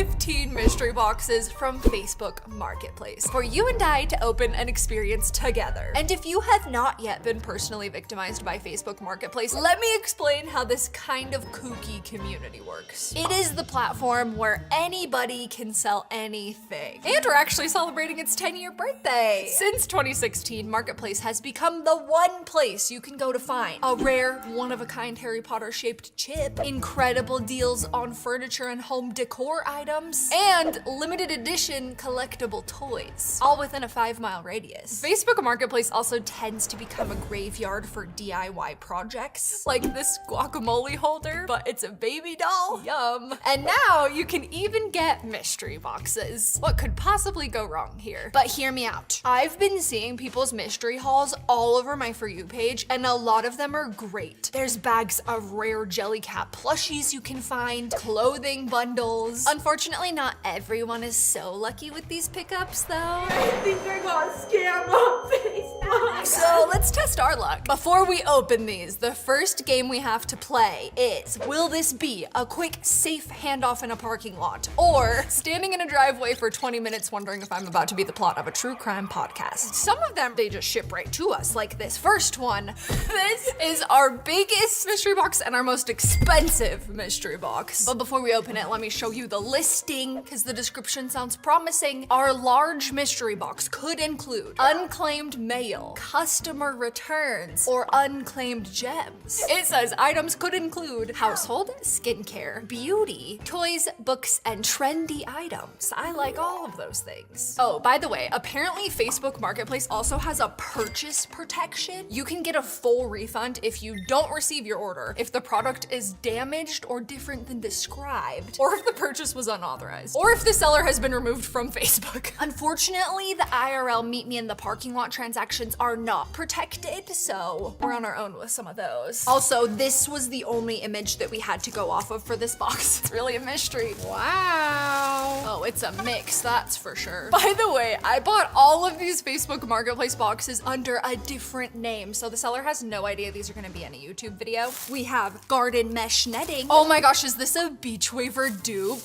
15 mystery boxes from Facebook Marketplace for you and I to open and experience together. And if you have not yet been personally victimized by Facebook Marketplace, let me explain how this kind of kooky community works. It is the platform where anybody can sell anything. And we're actually celebrating its 10-year birthday. Since 2016, Marketplace has become the one place you can go to find a rare, one-of-a-kind Harry Potter shaped chip, incredible deals on furniture and home decor items, and limited edition collectible toys, all within a 5-mile radius. Facebook Marketplace also tends to become a graveyard for DIY projects, like this guacamole holder, but it's a baby doll. Yum. And now you can even get mystery boxes. What could possibly go wrong here? But hear me out. I've been seeing people's mystery hauls all over my For You page, and a lot of them are great. There's bags of rare Jellycat plushies you can find, clothing bundles. Unfortunately, not everyone is so lucky with these pickups though. I think I got scammed on Facebook. So let's test our luck. Before we open these, the first game we have to play is, will this be a quick, safe handoff in a parking lot, or standing in a driveway for 20 minutes wondering if I'm about to be the plot of a true crime podcast? Some of them, they just ship right to us, like this first one. This is our biggest mystery box and our most expensive mystery box. But before we open it, let me show you the listing, because the description sounds promising. Our large mystery box could include unclaimed mail, customer returns, or unclaimed gems. It says items could include household, skincare, beauty, toys, books, and trendy items. I like all of those things. Oh, by the way, apparently Facebook Marketplace also has a purchase protection. You can get a full refund if you don't receive your order, if the product is damaged or different than described, or if the purchase was unauthorized, or if the seller has been removed from Facebook. Unfortunately, the IRL meet me in the parking lot transactions are not protected, so we're on our own with some of those. Also, this was the only image that we had to go off of for this box. It's really a mystery. Wow. Oh, it's a mix, that's for sure. By the way, I bought all of these Facebook Marketplace boxes under a different name, so the seller has no idea these are gonna be in a YouTube video. We have garden mesh netting. Oh my gosh, is this a beach waver dupe?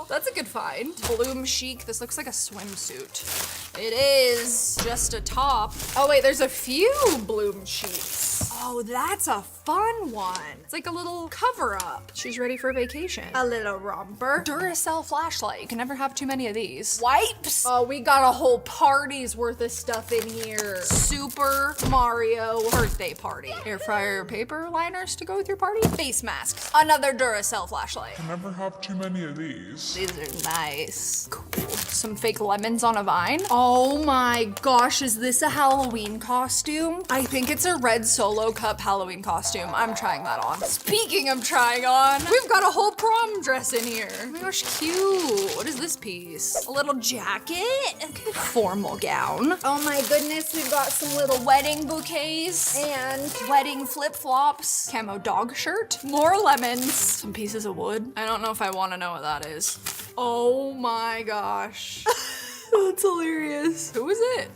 That's a good find. Bloom chic, this looks like a swimsuit. It is just a top. Oh wait, there's a few bloom sheets. Oh, that's a fun one. It's like a little cover up. She's ready for vacation. A little romper. Duracell flashlight. You can never have too many of these. Wipes. Oh, we got a whole party's worth of stuff in here. Super Mario birthday party. Air fryer paper liners to go with your party. Face masks. Another Duracell flashlight. Can never have too many of these. These are nice. Cool. Some fake lemons on a vine. Oh my gosh, is this a Halloween costume? I think it's a red Solo Cup Halloween costume. I'm trying that on. Speaking of trying on, we've got a whole prom dress in here. Oh my gosh, cute. What is this piece? A little jacket? Okay, formal gown. Oh my goodness, we've got some little wedding bouquets and wedding flip-flops. Camo dog shirt. More lemons. Some pieces of wood. I don't know if I want to know what that is. Oh my gosh. That's hilarious. Who is it?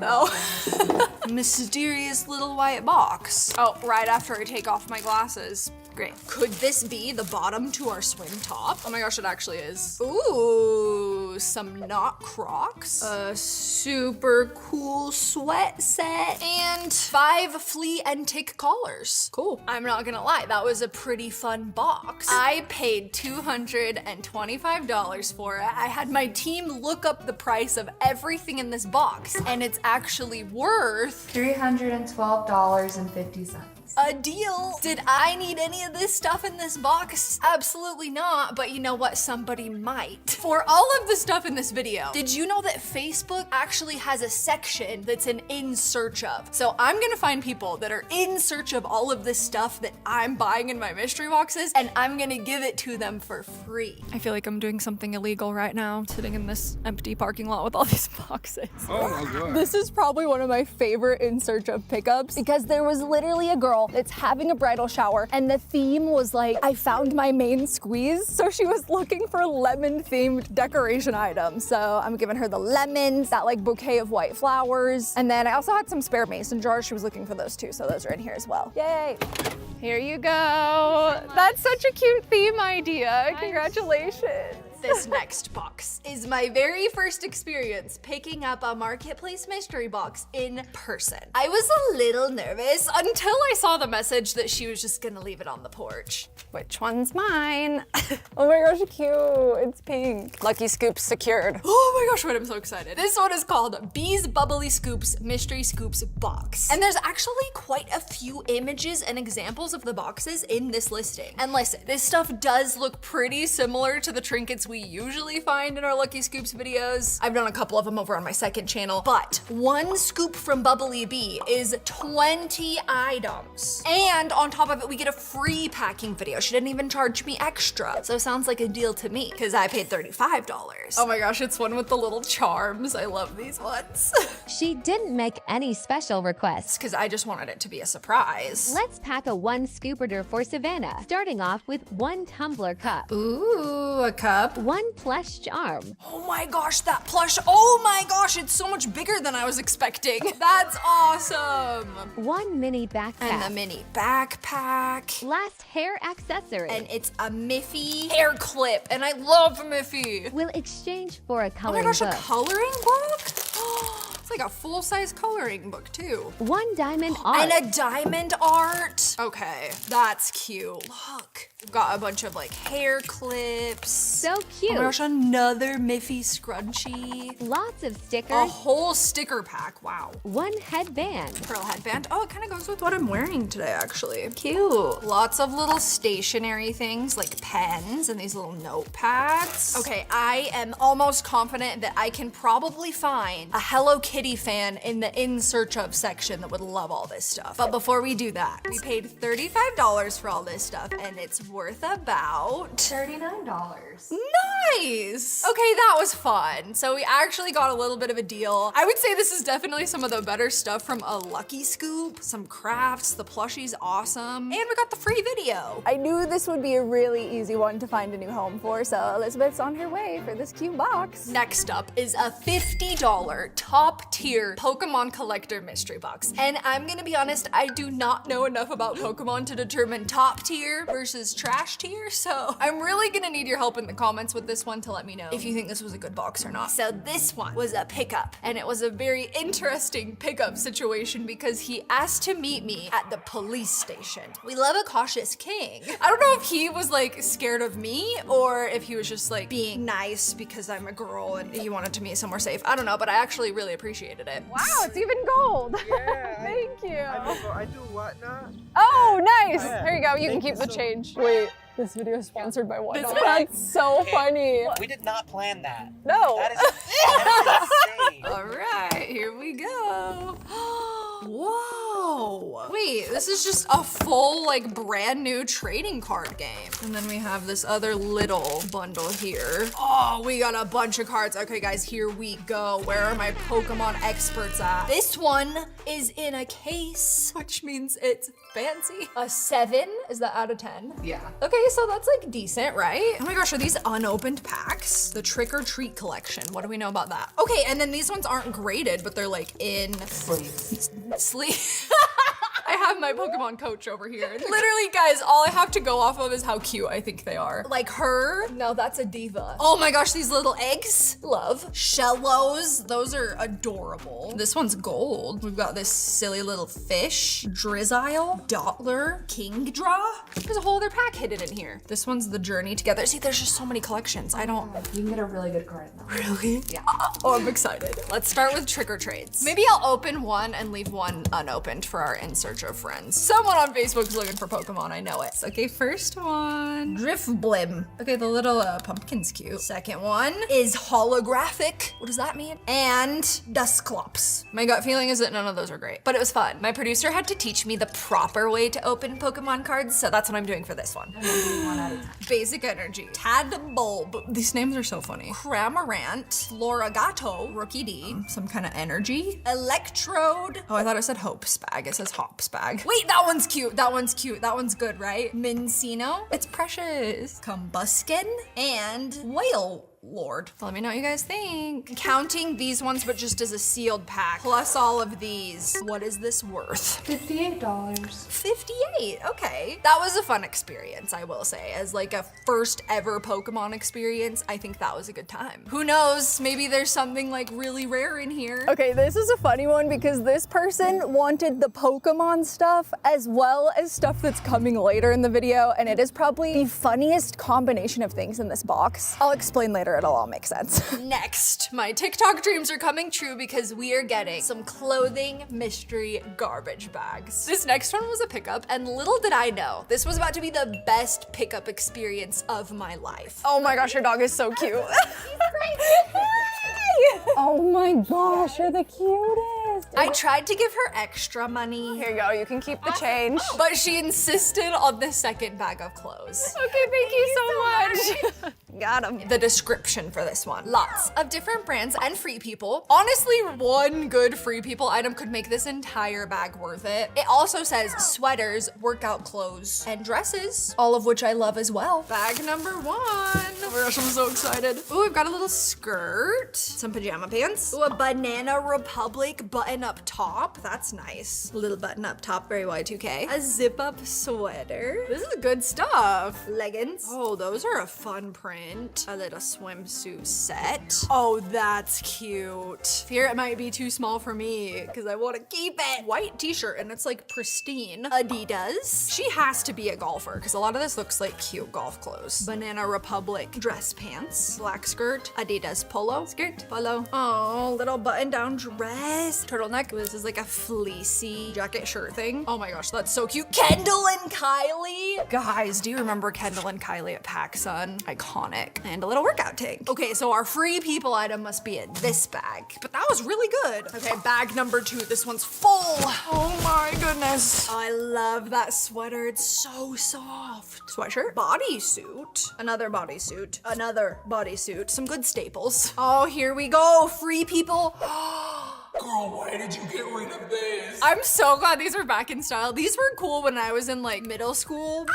Oh. Mysterious little white box. Oh, right after I take off my glasses. Great. Could this be the bottom to our swim top? Oh my gosh, it actually is. Ooh, some knot Crocs. A super cool sweat set. And 5 flea and tick collars. Cool. I'm not gonna lie, that was a pretty fun box. I paid $225 for it. I had my team look up the price of everything in this box, and it's actually worth $312.50. a deal. Did I need any of this stuff in this box? Absolutely not, but you know what? Somebody might. For all of the stuff in this video, did you know that Facebook actually has a section that's an in search of? So I'm gonna find people that are in search of all of this stuff that I'm buying in my mystery boxes, and I'm gonna give it to them for free. I feel like I'm doing something illegal right now, sitting in this empty parking lot with all these boxes. Oh my god. This is probably one of my favorite in search of pickups, because there was literally a girl that's having a bridal shower, and the theme was like, I found my main squeeze. So she was looking for lemon themed decoration items. So I'm giving her the lemons, that like bouquet of white flowers. And then I also had some spare mason jars. She was looking for those too. So those are in here as well. Yay. Here you go. That's such a cute theme idea. Congratulations. This next box is my very first experience picking up a marketplace mystery box in person. I was a little nervous until I saw the message that she was just gonna leave it on the porch. Which one's mine? Oh my gosh, cute. It's pink. Lucky Scoops secured. Oh my gosh, wait, I'm so excited. This one is called Bee's Bubbly Scoops Mystery Scoops Box. And there's actually quite a few images and examples of the boxes in this listing. And listen, this stuff does look pretty similar to the trinkets we usually find in our Lucky Scoops videos. I've done a couple of them over on my second channel, but one scoop from Bubbly Bee is 20 items. And on top of it, we get a free packing video. She didn't even charge me extra. So sounds like a deal to me because I paid $35. Oh my gosh, it's one with the little charms. I love these ones. She didn't make any special requests. Because I just wanted it to be a surprise. Let's pack a 1 scooper for Savannah, starting off with 1 tumbler cup, Ooh, a cup. 1 plush charm, Oh my gosh, that plush. Oh my gosh, it's so much bigger than I was expecting. That's awesome. 1 mini backpack, And the mini backpack. last hair accessory. And it's a Miffy hair clip. And I love Miffy. We'll exchange for a Oh my coloring gosh, book. a coloring book? It's like a full-size coloring book too. 1 diamond art. And a diamond art. Okay, that's cute. Look, we've got a bunch of like hair clips. So Oh cute. my gosh, another Miffy scrunchie. Lots of A stickers. whole sticker pack, wow. 1 headband. Pearl headband. Oh, it kind of goes with what I'm wearing today, actually. Cute. Lots of little stationery things like pens and these little notepads. Okay, I am almost confident that I can probably find a Hello Kitty fan in the in search of section that would love all this stuff. But before we do that, we paid $35 for all this stuff and it's worth about $39. Nice. Okay, that was fun. So we actually got a little bit of a deal. I would say this is definitely some of the better stuff from a Lucky Scoop, some crafts, the plushie's awesome, and we got the free video. I knew this would be a really easy one to find a new home for, so Elizabeth's on her way for this cute box. Next up is a $50 top tier Pokemon collector mystery box. And I'm gonna be honest, I do not know enough about Pokemon to determine top tier versus trash tier, so I'm really gonna need your help in the comments with this one to let me know if you think this was a good box or not. So this one was a pickup, and it was a very interesting pickup situation because he asked to meet me at the police station. We love a cautious king. I don't know if he was like scared of me or if he was just like being nice because I'm a girl and he wanted to meet somewhere safe. I don't know, but I actually really appreciated it. Wow, it's even gold. Yeah. Thank you. I do what now? Oh, nice. Yeah. Here you go. You can Thank keep you the so change. Wait, this video is sponsored by what? This That's so Okay. funny. We did not plan that. No. That is insane. All right, here we go. Whoa. Wait, this is just a full, like, brand new trading card game. And then we have this other little bundle here. Oh, we got a bunch of cards. Okay, guys, here we go. Where are my Pokemon experts at? This one is in a case, which means it's fancy. A 7? Is that out of 10? Yeah. Okay, so that's like decent, right? Oh my gosh, are these unopened packs? The Trick or Treat collection. What do we know about that? Okay, and then these ones aren't graded, but they're like in sleep. I have my Pokemon coach over here. Literally, guys, all I have to go off of is how cute I think they are. Like her. No, that's a diva. Oh my gosh, these little eggs. Love. Shellos. Those are adorable. This one's gold. We've got this silly little fish. Drizzile. Dottler. Kingdra. There's a whole other pack hidden in here. This one's the Journey Together. See, there's just so many collections. I don't. You can get a really good card in them. Really? Yeah. Oh, I'm excited. Let's start with trick or treats. Maybe I'll open one and leave one unopened for our In Search of Friends. Someone on Facebook's looking for Pokemon, I know it. Okay, first one. Drifblim. Okay, the little pumpkin's cute. Second one is holographic. What does that mean? And Dusclops. My gut feeling is that none of those are great, but it was fun. My producer had to teach me the proper way to open Pokemon cards, so that's what I'm doing for this one. Basic Energy. Tadbulb. These names are so funny. Cramorant. Floragato. Rookie D. Some kind of energy. Electrode. Oh, I thought it said Hopespag. It says Hopspag. Wait, that one's cute. That one's cute. That one's good, right? Mincino. It's precious. Combuskin and Whale Lord. Let me know what you guys think. Counting these ones, but just as a sealed pack, plus all of these. What is this worth? $58. 58, okay. That was a fun experience, I will say. As like a first ever Pokemon experience, I think that was a good time. Who knows, maybe there's something like really rare in here. Okay, this is a funny one because this person wanted the Pokemon stuff as well as stuff that's coming later in the video, and it is probably the funniest combination of things in this box. I'll explain later, it'll all make sense. Next, my TikTok dreams are coming true because we are getting some clothing mystery garbage bags. This next one was a pickup, and little did I know, this was about to be the best pickup experience of my life. Oh my gosh, your dog is so cute. Oh my gosh, you're the cutest. I tried to give her extra money, Here you go, you can keep the change. but she insisted on the second bag of clothes. Okay, thank you so much. Got him. The description for this one. Lots of different brands and Free People. Honestly, one good Free People item could make this entire bag worth it. It also says sweaters, workout clothes, and dresses, all of which I love as well. Bag number 1. Oh my gosh, I'm so excited. Ooh, I've got a little skirt, some pajama pants. Ooh, a Banana Republic button up top. That's nice. A little button up top, very Y2K. A zip up sweater. This is good stuff. Leggings. Oh, those are a fun print. A little swimsuit set. Oh, that's cute. Fear it might be too small for me because I want to keep it. White t-shirt and it's like pristine. Adidas. She has to be a golfer because a lot of this looks like cute golf clothes. Banana Republic dress pants. Black skirt. Adidas polo. Skirt. Polo. Oh, little button down dress. Turtleneck. This is like a fleecy jacket shirt thing. Oh my gosh, that's so cute. Kendall and Kylie. Guys, do you remember Kendall and Kylie at PacSun? Iconic. And a little workout tank. Okay, so our Free People item must be in this bag, but that was really good. Okay, bag number 2. This one's full. Oh my goodness. I love that sweater. It's so soft. Sweatshirt, bodysuit, another bodysuit, another bodysuit, some good staples. Oh, here we go. Free People. Girl, why did you get rid of this? I'm so glad these are back in style. These were cool when I was in like middle school.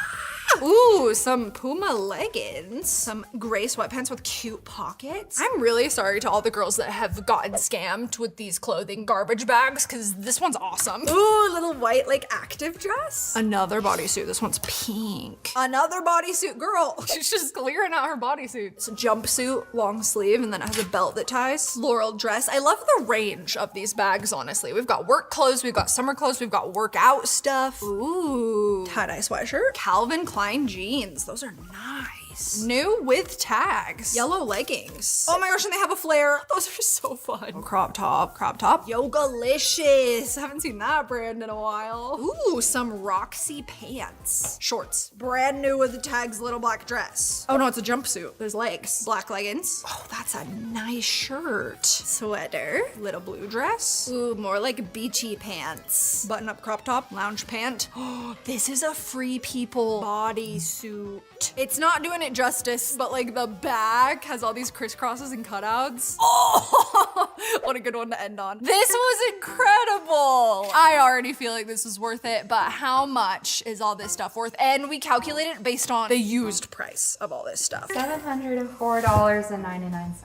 Ooh, some Puma leggings, some gray sweatpants with cute pockets. I'm really sorry to all the girls that have gotten scammed with these clothing garbage bags because this one's awesome. Ooh, a little white like active dress. Another bodysuit, this one's pink. Another bodysuit, girl. She's just clearing out her bodysuit. It's a jumpsuit, long sleeve, and then it has a belt that ties. Floral dress. I love the range of these bags, honestly. We've got work clothes, we've got summer clothes, we've got workout stuff. Ooh, tie-dye sweatshirt. Calvin Klein jeans, those are nice. New with tags. Yellow leggings. Oh my gosh, and they have a flare. Those are so fun. Crop top, crop top. Yogalicious. I haven't seen that brand in a while. Ooh, some Roxy pants. Shorts. Brand new with the tags, little black dress. Oh no, it's a jumpsuit. There's legs. Black leggings. Oh, that's a nice shirt. Sweater. Little blue dress. Ooh, more like beachy pants. Button up crop top, lounge pant. Oh, this is a Free People bodysuit. It's not doing it justice, but like the back has all these crisscrosses and cutouts. Oh, what a good one to end on. This was incredible. I already feel like this is worth it, but how much is all this stuff worth? And we calculated it based on the used price of all this stuff. $704.99.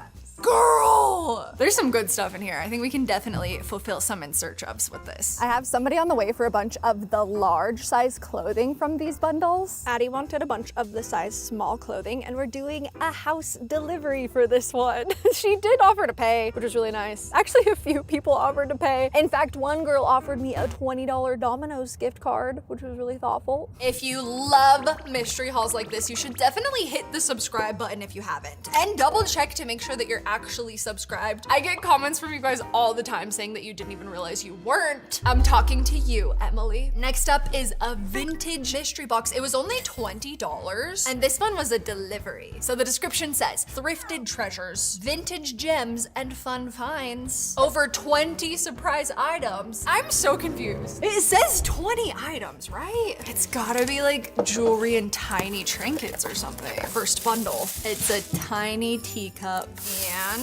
Girl, there's some good stuff in here. I think we can definitely fulfill some in search ofs with this. I have somebody on the way for a bunch of the large size clothing from these bundles. Addie wanted a bunch of the size small clothing, and we're doing a house delivery for this one. She did offer to pay, which was really nice. Actually, a few people offered to pay. In fact, one girl offered me a $20 Domino's gift card, which was really thoughtful. If you love mystery hauls like this, you should definitely hit the subscribe button if you haven't. And double check to make sure that you're actually subscribed. I get comments from you guys all the time saying that you didn't even realize you weren't. I'm talking to you, Emily. Next up is a vintage mystery box. It was only $20, and this one was a delivery. So the description says, thrifted treasures, vintage gems, and fun finds. Over 20 surprise items. I'm so confused. It says 20 items, right? It's gotta be like jewelry and tiny trinkets or something. First bundle. It's a tiny teacup, and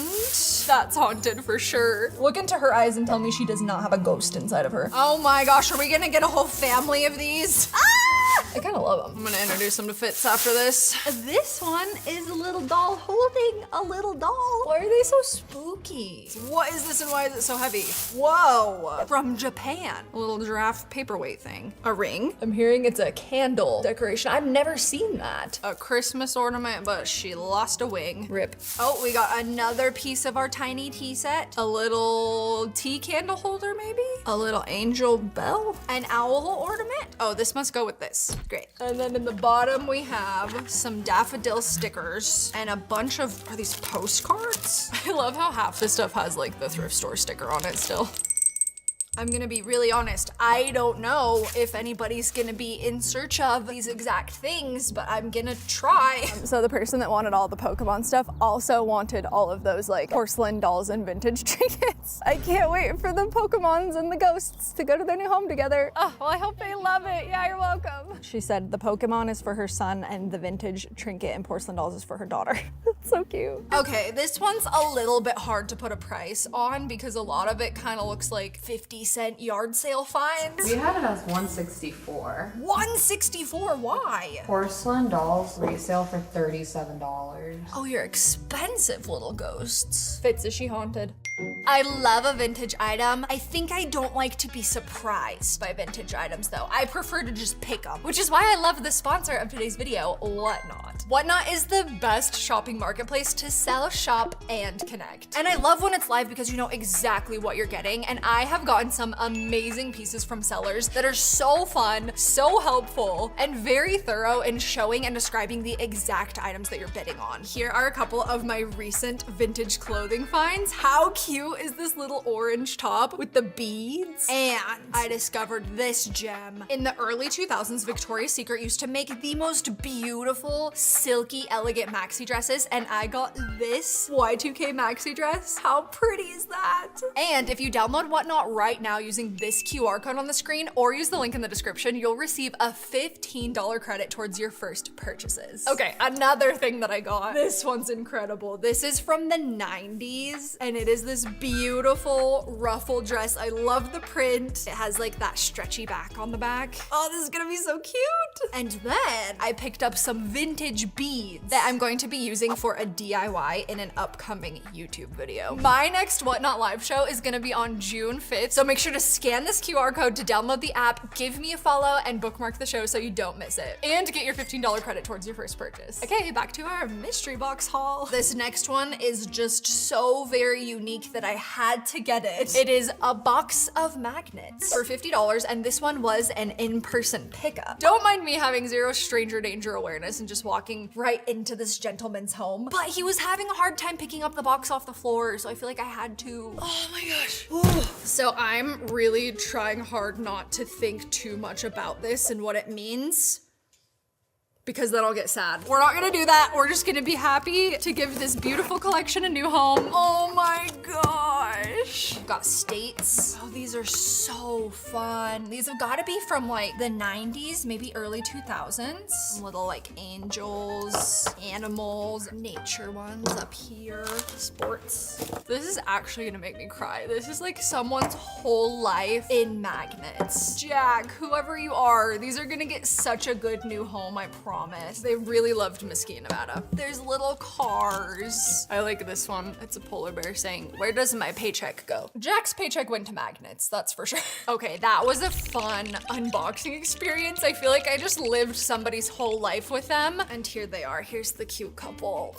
that's haunted for sure. Look into her eyes and tell me she does not have a ghost inside of her. Oh my gosh, are we gonna get a whole family of these? Ah! I kind of love them. I'm gonna introduce them to Fitz after this. This one is a little doll holding a little doll. Why are they so spooky? What is this and why is it so heavy? Whoa, from Japan. A little giraffe paperweight thing. A ring. I'm hearing it's a candle decoration. I've never seen that. A Christmas ornament, but she lost a wing. Rip. Oh, we got another piece of our tiny tea set. A little tea candle holder maybe? A little angel bell? An owl ornament? Oh, this must go with this. Great. And then in the bottom we have some daffodil stickers and a bunch of, are these postcards? I love how half this stuff has like the thrift store sticker on it still. I'm gonna be really honest, I don't know if anybody's gonna be in search of these exact things, but I'm gonna try. So the person that wanted all the Pokemon stuff also wanted all of those like porcelain dolls and vintage trinkets. I can't wait for the Pokemons and the ghosts to go to their new home together. Oh, well, I hope they love it. Yeah, you're welcome. She said the Pokemon is for her son and the vintage trinket and porcelain dolls is for her daughter. That's so cute. Okay, this one's a little bit hard to put a price on because a lot of it kind of looks like 50-cent yard sale finds. We had it as $164. $164, why? Porcelain dolls resale for $37. Oh, you're expensive little ghosts. Fitz, is she haunted? I love a vintage item. I think I don't like to be surprised by vintage items though. I prefer to just pick them, which is why I love the sponsor of today's video, Whatnot. Whatnot is the best shopping marketplace to sell, shop, and connect. And I love when it's live because you know exactly what you're getting, and I have gotten some amazing pieces from sellers that are so fun, so helpful, and very thorough in showing and describing the exact items that you're bidding on. Here are a couple of my recent vintage clothing finds. How cute is this little orange top with the beads? And I discovered this gem. In the early 2000s, Victoria's Secret used to make the most beautiful, silky, elegant maxi dresses, and I got this Y2K maxi dress. How pretty is that? And if you download Whatnot right now using this QR code on the screen or use the link in the description, you'll receive a $15 credit towards your first purchases. Okay, another thing that I got. This one's incredible. This is from the 90s, and it is this beautiful ruffle dress. I love the print. It has like that stretchy back on the back. Oh, this is gonna be so cute. And then I picked up some vintage beads that I'm going to be using for a DIY in an upcoming YouTube video. My next Whatnot live show is gonna be on June 5th, so make sure to scan this QR code to download the app, give me a follow, and bookmark the show so you don't miss it. And get your $15 credit towards your first purchase. Okay, back to our mystery box haul. This next one is just so very unique that I had to get it. It is a box of magnets for $50, and this one was an in-person pickup. Don't mind me having zero stranger danger awareness and just walking right into this gentleman's home, but he was having a hard time picking up the box off the floor, so I feel like I had to. Oh my gosh. So I'm really trying hard not to think too much about this and what it means, because then I'll get sad. We're not gonna do that. We're just gonna be happy to give this beautiful collection a new home. Oh my gosh. We've got states. Oh, these are so fun. These have gotta be from like the 90s, maybe early 2000s. Some little like angels, animals, nature ones up here, sports. This is actually gonna make me cry. This is like someone's whole life in magnets. Jack, whoever you are, these are gonna get such a good new home, I promise. They really loved Mesquite, Nevada. There's little cars. I like this one. It's a polar bear saying, "Where does my paycheck go?" Jack's paycheck went to magnets, that's for sure. Okay, that was a fun unboxing experience. I feel like I just lived somebody's whole life with them. And here they are. Here's the cute couple.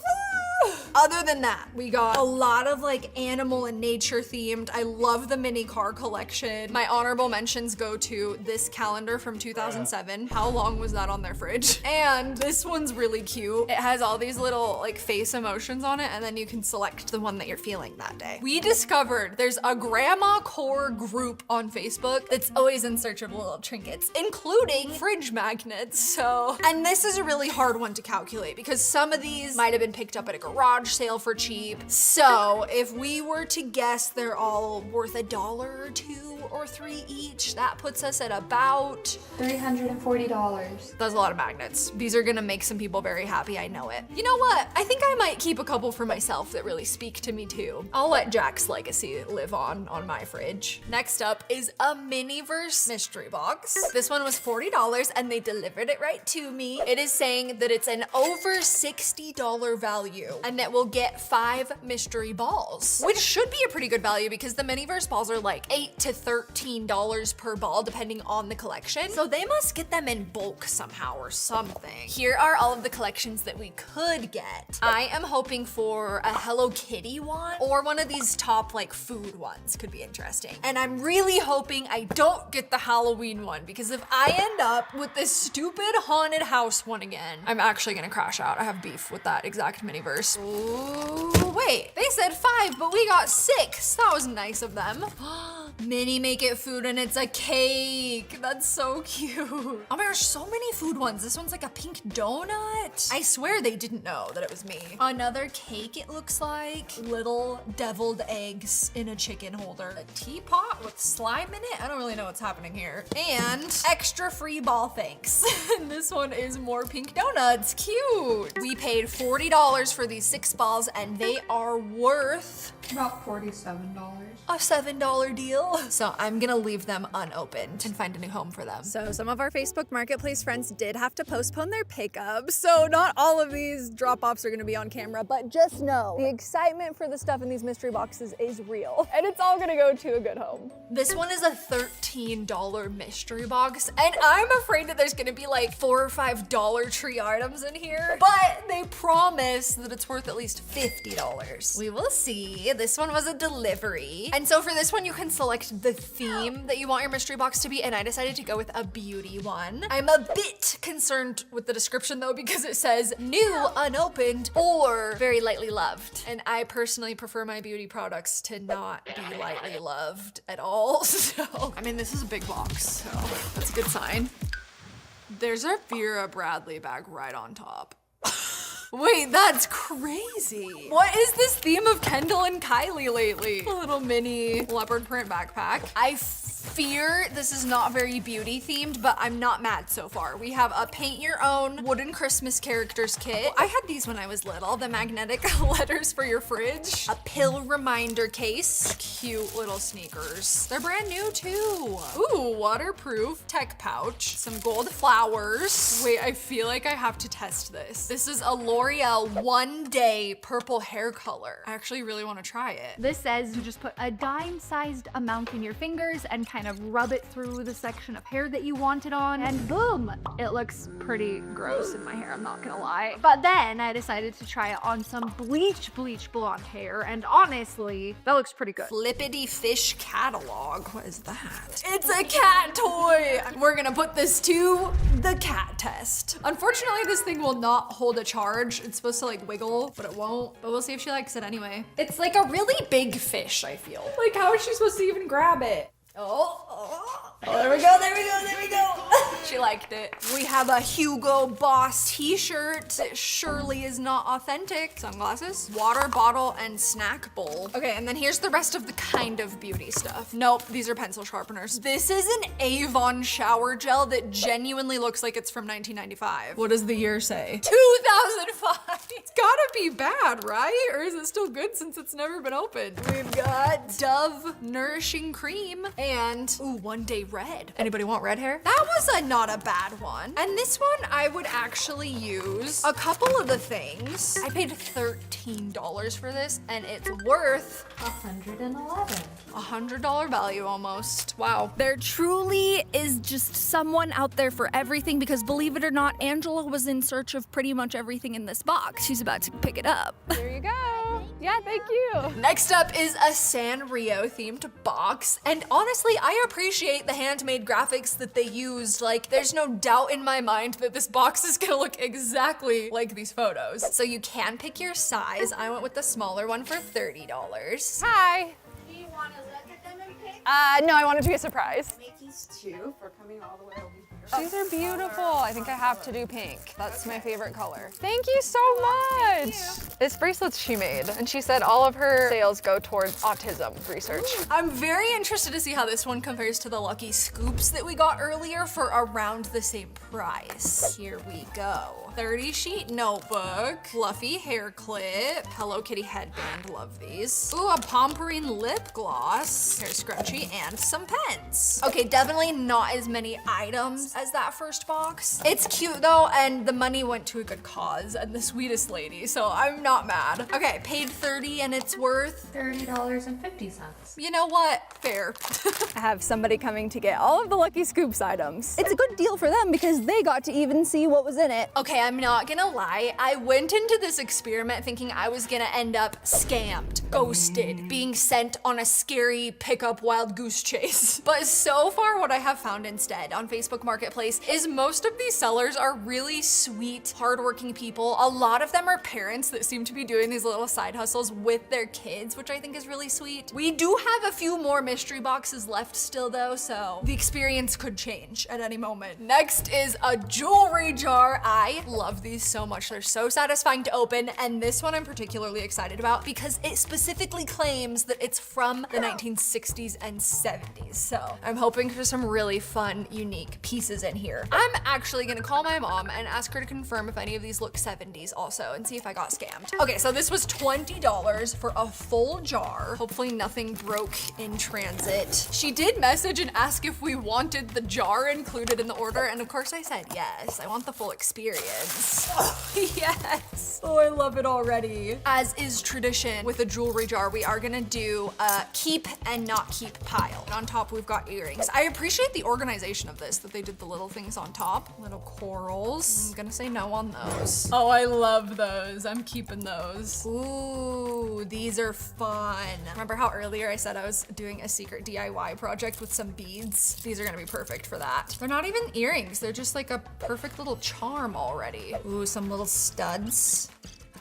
Other than that, we got a lot of like animal and nature themed. I love the mini car collection. My honorable mentions go to this calendar from 2007. How long was that on their fridge? And this one's really cute. It has all these little like face emotions on it, and then you can select the one that you're feeling that day. We discovered there's a grandma core group on Facebook that's always in search of little trinkets, including fridge magnets. So, and this is a really hard one to calculate because some of these might have been picked up at a garage sale for cheap. So if we were to guess, they're all worth $1 or $2 or 3 each. That puts us at about $340. That's a lot of magnets. These are gonna make some people very happy, I know it. You know what? I think I might keep a couple for myself that really speak to me too. I'll let Jack's legacy live on my fridge. Next up is a Miniverse mystery box. This one was $40 and they delivered it right to me. It is saying that it's an over $60 value and that we'll get 5 mystery balls, which should be a pretty good value because the Miniverse balls are like $8 to $13 per ball depending on the collection. So they must get them in bulk somehow or something. Here are all of the collections that we could get. I am hoping for a Hello Kitty one or one of these top like food ones could be interesting. And I'm really hoping I don't get the Halloween one because if I end up with this stupid haunted house one again, I'm actually gonna crash out. I have beef with that exact Miniverse. Ooh, wait, they said 5, but we got 6. That was nice of them. Mini Make It food and it's a cake. That's so cute. Oh my gosh, so many food ones. This one's like a pink donut. I swear they didn't know that it was me. Another cake it looks like. Little deviled eggs in a chicken holder. A teapot with slime in it. I don't really know what's happening here. And extra free ball thanks. And this one is more pink donuts. Cute. We paid $40 for these 6 balls and they are worth About $47. a $7 deal. So I'm gonna leave them unopened and find a new home for them. So some of our Facebook Marketplace friends did have to postpone their pickup. So not all of these drop-offs are gonna be on camera, but just know the excitement for the stuff in these mystery boxes is real. And it's all gonna go to a good home. This one is a $13 mystery box, and I'm afraid that there's gonna be like 4 or 5 Dollar Tree items in here, but they promise that it's worth at least $50. We will see. This one was a delivery. And so for this one, you can select the theme that you want your mystery box to be, and I decided to go with a beauty one. I'm a bit concerned with the description though, because it says new, unopened, or very lightly loved. And I personally prefer my beauty products to not be lightly loved at all. So, I mean, this is a big box, so that's a good sign. There's a Vera Bradley bag right on top. Wait, that's crazy. What is this theme of Kendall and Kylie lately? A little mini leopard print backpack. I fear this is not very beauty themed, but I'm not mad so far. We have a paint your own wooden Christmas characters kit. I had these when I was little, the magnetic letters for your fridge. A pill reminder case. Cute little sneakers. They're brand new too. Ooh, waterproof tech pouch. Some gold flowers. Wait, I feel like I have to test this. This is a L'Oreal One Day purple hair color. I actually really want to try it. This says you just put a dime-sized amount in your fingers and kind of rub it through the section of hair that you want it on, and boom! It looks pretty gross in my hair, I'm not gonna lie. But then I decided to try it on some bleach blonde hair, and honestly, that looks pretty good. Flippity Fish catalog. What is that? It's a cat toy! We're gonna put this to the cat test. Unfortunately, this thing will not hold a charge. It's supposed to like wiggle, but it won't. But we'll see if she likes it anyway. It's like a really big fish, I feel. Like, how is she supposed to even grab it? Oh, there we go. She liked it. We have a Hugo Boss t-shirt that surely is not authentic. Sunglasses, water bottle, and snack bowl. Okay, and then here's the rest of the kind of beauty stuff. Nope, these are pencil sharpeners. This is an Avon shower gel that genuinely looks like it's from 1995. What does the year say? 2005. It's gotta be bad, right? Or is it still good since it's never been opened? We've got Dove Nourishing Cream and, ooh, One Day Red. Anybody want red hair? That was not a bad one. And this one I would actually use a couple of the things. I paid $13 for this and it's worth $111. $100 value almost. Wow. There truly is just someone out there for everything, because believe it or not, Angela was in search of pretty much everything in this box. She's about to pick it up. There you go. Yeah, thank you. Next up is a Sanrio themed box. And honestly, I appreciate the handmade graphics that they used. Like, there's no doubt in my mind that this box is gonna look exactly like these photos. So you can pick your size. I went with the smaller one for $30. Hi. Do you want to look at them and pick? No, I want it to be a surprise. Mickey's too for coming all the way over here. These are beautiful. I think I have to do pink. That's my favorite color. Thank you so much. It's bracelets she made, and she said all of her sales go towards autism research. I'm very interested to see how this one compares to the Lucky Scoops that we got earlier for around the same price. Here we go. 30 sheet notebook, fluffy hair clip, Hello Kitty headband, love these. Ooh, a pomperine lip gloss, hair scrunchie, and some pens. Okay, definitely not as many items as that first box. It's cute though, and the money went to a good cause and the sweetest lady, so I'm not mad. Okay, paid 30 and it's worth $30.50. you know what? Fair. I have somebody coming to get all of the Lucky Scoops items. It's a good deal for them because they got to even see what was in it. Okay, I'm not gonna lie. I went into this experiment thinking I was gonna end up scammed, ghosted, being sent on a scary pickup wild goose chase. But so far what I have found instead on Facebook Marketplace is most of these sellers are really sweet, hardworking people. A lot of them are parents that seem to be doing these little side hustles with their kids, which I think is really sweet. We do have a few more mystery boxes left still though, so the experience could change at any moment. Next is a jewelry jar. I love these so much. They're so satisfying to open, and this one I'm particularly excited about because it specifically claims that it's from the 1960s and 70s. So I'm hoping for some really fun, unique pieces in here. I'm actually gonna call my mom and ask her to confirm if any of these look 70s also and see if I got scammed. Okay, so this was $20 for a full jar. Hopefully nothing broke in transit. She did message and ask if we wanted the jar included in the order, and of course I said yes. I want the full experience. Oh, yes. Oh, I love it already. As is tradition with a jewelry jar, we are gonna do a keep and not keep pile. On top, we've got earrings. I appreciate the organization of this, that they did the little things on top. Little corals. I'm gonna say no on those. Oh, I love those. I'm keeping those. Ooh, these are fun. Remember how earlier I said I was doing a secret DIY project with some beads? These are gonna be perfect for that. They're not even earrings. They're just like a perfect little charm already. Ooh, some little studs.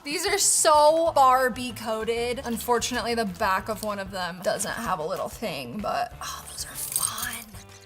These are so Barbie coded. Unfortunately, the back of one of them doesn't have a little thing, but oh, those are fun.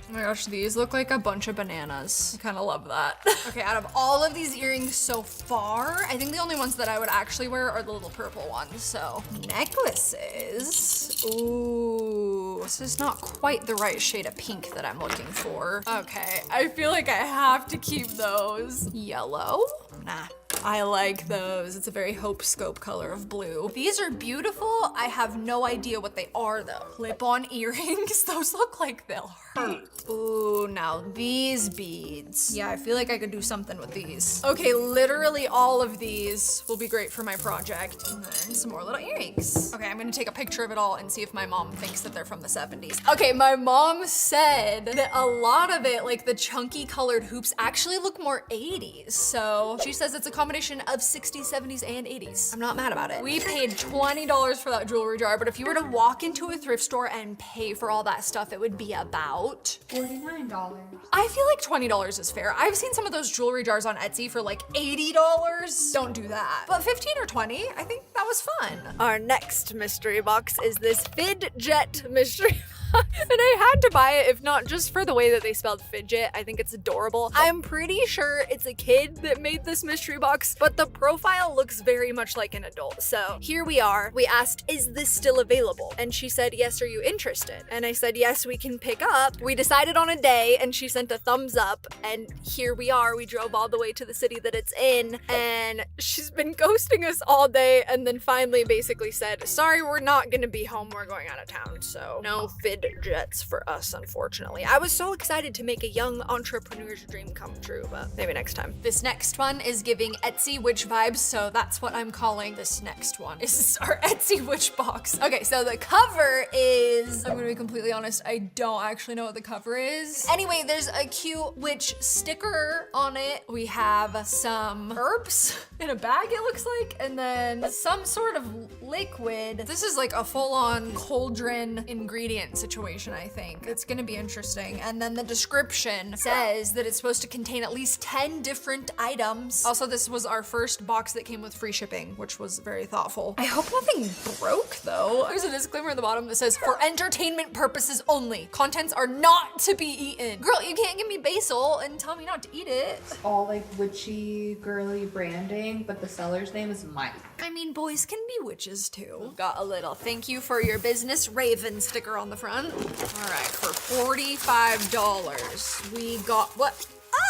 Oh my gosh, these look like a bunch of bananas. I kind of love that. Okay, out of all of these earrings so far, I think the only ones that I would actually wear are the little purple ones. So necklaces. Ooh, this is not quite the right shade of pink that I'm looking for. Okay, I feel like I have to keep those. Yellow? Nah. I like those. It's a very HopeScope color of blue. These are beautiful. I have no idea what they are though. Clip-on earrings. Those look like they'll hurt. Ooh, now these beads. Yeah, I feel like I could do something with these. Okay, literally all of these will be great for my project. And then some more little earrings. Okay, I'm gonna take a picture of it all and see if my mom thinks that they're from the 70s. Okay, my mom said that a lot of it, like the chunky colored hoops, actually look more 80s. So she says it's a combination of 60s, 70s, and 80s. I'm not mad about it. We paid $20 for that jewelry jar, but if you were to walk into a thrift store and pay for all that stuff, it would be about $49. I feel like $20 is fair. I've seen some of those jewelry jars on Etsy for like $80. Don't do that. But 15 or 20, I think that was fun. Our next mystery box is this Fidget mystery box. And I had to buy it, if not just for the way that they spelled fidget. I think it's adorable. I'm pretty sure it's a kid that made this mystery box, but the profile looks very much like an adult. So here we are. We asked, is this still available? And she said, yes, are you interested? And I said, yes, we can pick up. We decided on a day and she sent a thumbs up, and here we are. We drove all the way to the city that it's in, and she's been ghosting us all day, and then finally basically said, sorry, we're not gonna be home. We're going out of town. So no Fidgets for us, unfortunately. I was so excited to make a young entrepreneur's dream come true, but maybe next time. This next one is giving Etsy witch vibes, so that's what I'm calling this next one. Is our Etsy witch box. Okay, so the cover is, I'm gonna be completely honest, I don't actually know what the cover is. Anyway, there's a cute witch sticker on it. We have some herbs in a bag, it looks like, and then some sort of liquid. This is like a full-on cauldron ingredient situation, I think. It's gonna be interesting. And then the description says that it's supposed to contain at least 10 different items. Also, this was our first box that came with free shipping, which was very thoughtful. I hope nothing broke though. There's a disclaimer at the bottom that says, for entertainment purposes only. Contents are not to be eaten. Girl, you can't give me basil and tell me not to eat it. All like witchy, girly branding, but the seller's name is Mike. I mean, boys can be witches too. Got a little thank you for your business Raven sticker on the front. All right, for $45, we got what?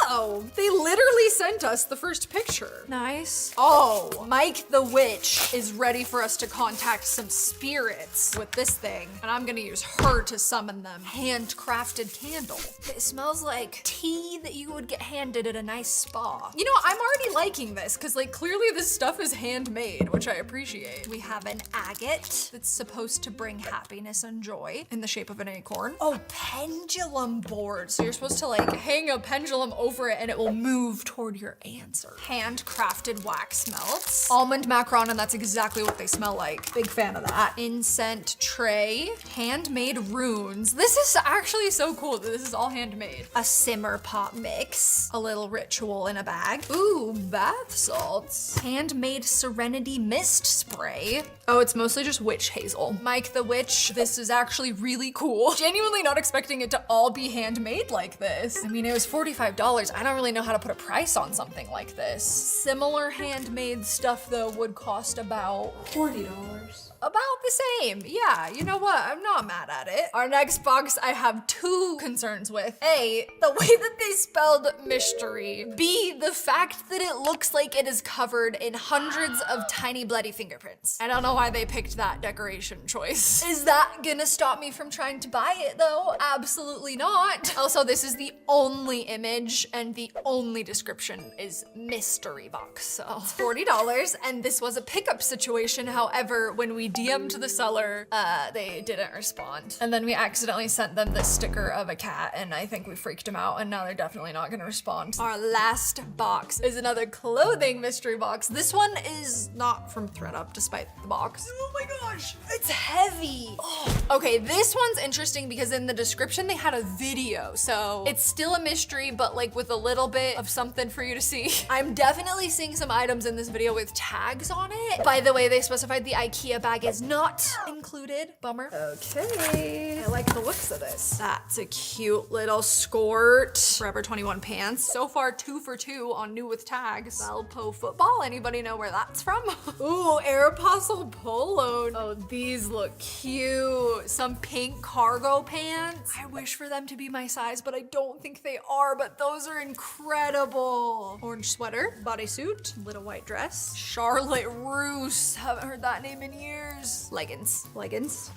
Oh, they literally sent us the first picture. Nice. Oh, Mike the Witch is ready for us to contact some spirits with this thing, and I'm gonna use her to summon them. Handcrafted candle. It smells like tea that you would get handed at a nice spa. You know, I'm already liking this because like clearly this stuff is handmade, which I appreciate. We have an agate that's supposed to bring happiness and joy in the shape of an acorn. Oh, pendulum board. So you're supposed to like hang a pendulum over it and it will move toward your answer. Handcrafted wax melts. Almond macaron, and that's exactly what they smell like. Big fan of that. Incense tray. Handmade runes. This is actually so cool that this is all handmade. A simmer pot mix. A little ritual in a bag. Ooh, bath salts. Handmade serenity mist spray. Oh, it's mostly just witch hazel. Mike the Witch. This is actually really cool. Genuinely not expecting it to all be handmade like this. I mean, it was $45. I don't really know how to put a price on something like this. Similar handmade stuff though would cost about $40. About the same. Yeah, you know what? I'm not mad at it. Our next box I have two concerns with. A, the way that they spelled mystery. B, the fact that it looks like it is covered in hundreds of tiny bloody fingerprints. I don't know why they picked that decoration choice. Is that gonna stop me from trying to buy it though? Absolutely not. Also, this is the only image and the only description is mystery box. So it's $40 and this was a pickup situation. However, when we DM'd the seller, they didn't respond. And then we accidentally sent them this sticker of a cat and I think we freaked them out and now they're definitely not gonna respond. Our last box is another clothing mystery box. This one is not from ThredUp despite the box. Oh my gosh, it's heavy. Oh. Okay, this one's interesting because in the description they had a video. So it's still a mystery, but like with a little bit of something for you to see. I'm definitely seeing some items in this video with tags on it. By the way, they specified the IKEA bag is not included. Bummer. Okay. I like the looks of this. That's a cute little skirt. Forever 21 pants. So far 2 for 2 on new with tags. Valpo football. Anybody know where that's from? Ooh, Aeropostale polo. Oh, these look cute. Some pink cargo pants. I wish for them to be my size, but I don't think they are, but those are incredible. Orange sweater, bodysuit, little white dress. Charlotte Roos. Haven't heard that name in years. Leggings,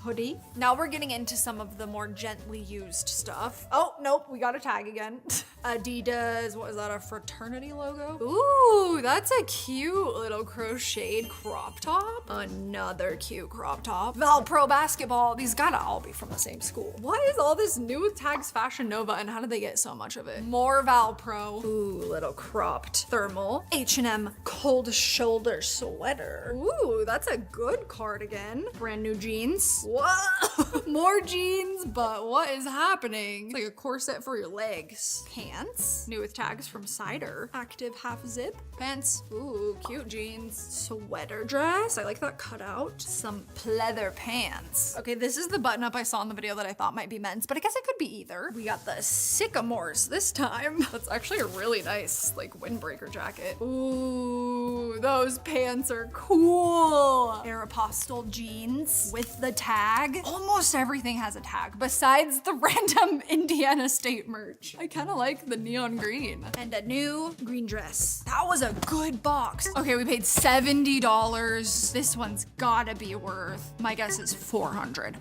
hoodie. Now we're getting into some of the more gently used stuff. Oh, nope, we got a tag again. Adidas, what is that, a fraternity logo? Ooh, that's a cute little crocheted crop top. Another cute crop top. Valpro basketball, these gotta all be from the same school. What is all this new with tags Fashion Nova and how did they get so much of it? More Valpro. Ooh, little cropped thermal. H&M cold shoulder sweater. Ooh, that's a good cardigan. Brand new jeans. Whoa, more jeans, but what is happening? It's like a corset for your legs. Pants, new with tags from Cider. Active half zip. Pants, ooh, cute jeans. Sweater dress, I like that cutout. Some pleather pants. Okay, this is the button up I saw in the video that I thought might be men's, but I guess it could be either. We got the sycamores this time. That's actually a really nice like windbreaker jacket. Ooh, those pants are cool. Aeropostale jeans with the tag. Almost everything has a tag besides the random Indiana State merch. I kind of like the neon green. And a new green dress. That was a good box. Okay, we paid $70. This one's gotta be worth, my guess is $400.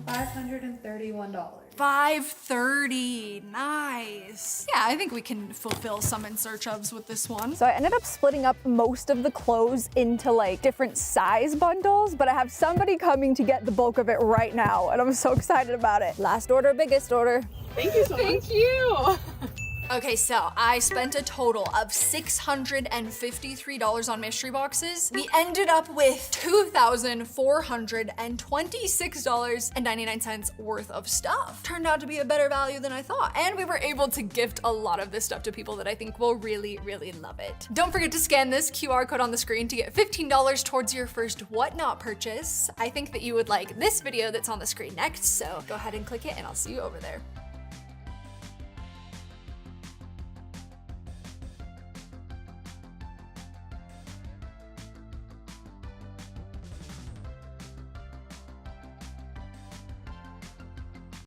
$531. $530, nice. Yeah, I think we can fulfill some in search ofs with this one. So I ended up splitting up most of the clothes into like different size bundles, but I have somebody coming to get the bulk of it right now, and I'm so excited about it. Last order, biggest order. Thank you so much. Thank you. Okay, so I spent a total of $653 on mystery boxes. We ended up with $2,426.99 worth of stuff. Turned out to be a better value than I thought. And we were able to gift a lot of this stuff to people that I think will really, really love it. Don't forget to scan this QR code on the screen to get $15 towards your first whatnot purchase. I think that you would like this video that's on the screen next, so go ahead and click it and I'll see you over there.